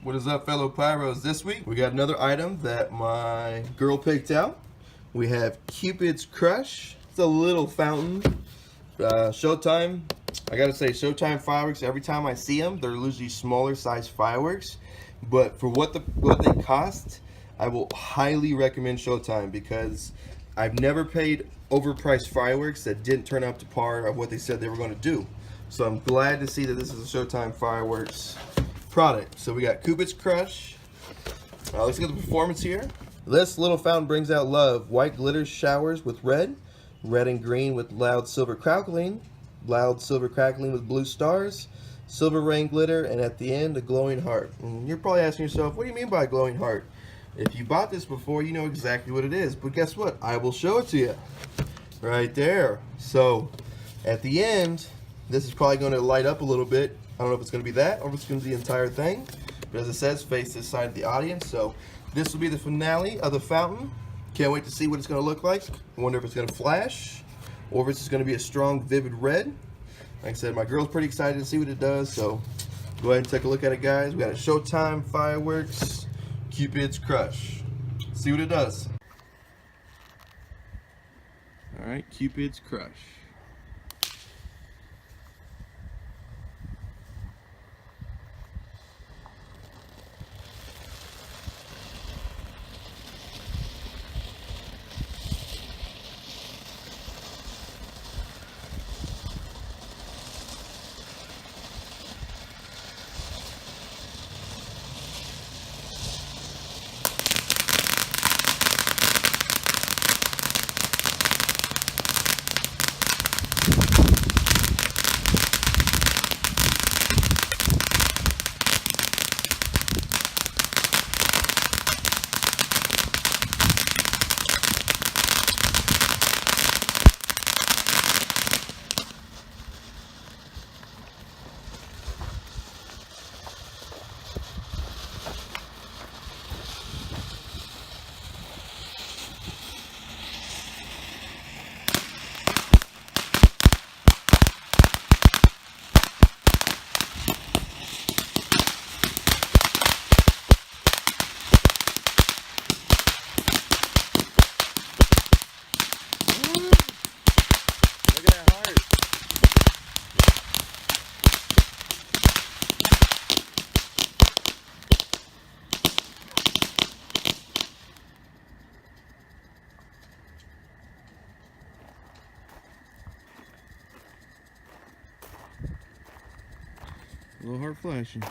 What is up, fellow Pyros? This week we got another item that my girl picked out. We have Cupid's Crush. It's a little fountain. Showtime. I gotta say, Showtime fireworks, every time I see them, they're usually smaller size fireworks. But for what they cost, I will highly recommend Showtime because I've never paid overpriced fireworks that didn't turn up to par of what they said they were going to do. So I'm glad to see that this is a Showtime fireworks product. So we got Cupid's Crush. Let's get the performance here. This little fountain brings out love. White glitter showers with red. Red and green with loud silver crackling. Loud silver crackling with blue stars. Silver rain glitter, and at the end, a glowing heart. And you're probably asking yourself, what do you mean by a glowing heart? If you bought this before, you know exactly what it is. But guess what? I will show it to you. Right there. So, at the end, this is probably going to light up a little bit. I don't know if it's going to be that or if it's going to be the entire thing. But as it says, face this side of the audience. So this will be the finale of the fountain. Can't wait to see what it's going to look like. I wonder if it's going to flash or if it's just going to be a strong, vivid red. Like I said, my girl's pretty excited to see what it does. So go ahead and take a look at it, guys. We got a Showtime fireworks Cupid's Crush. See what it does. All right, Cupid's Crush. A little heart flashing.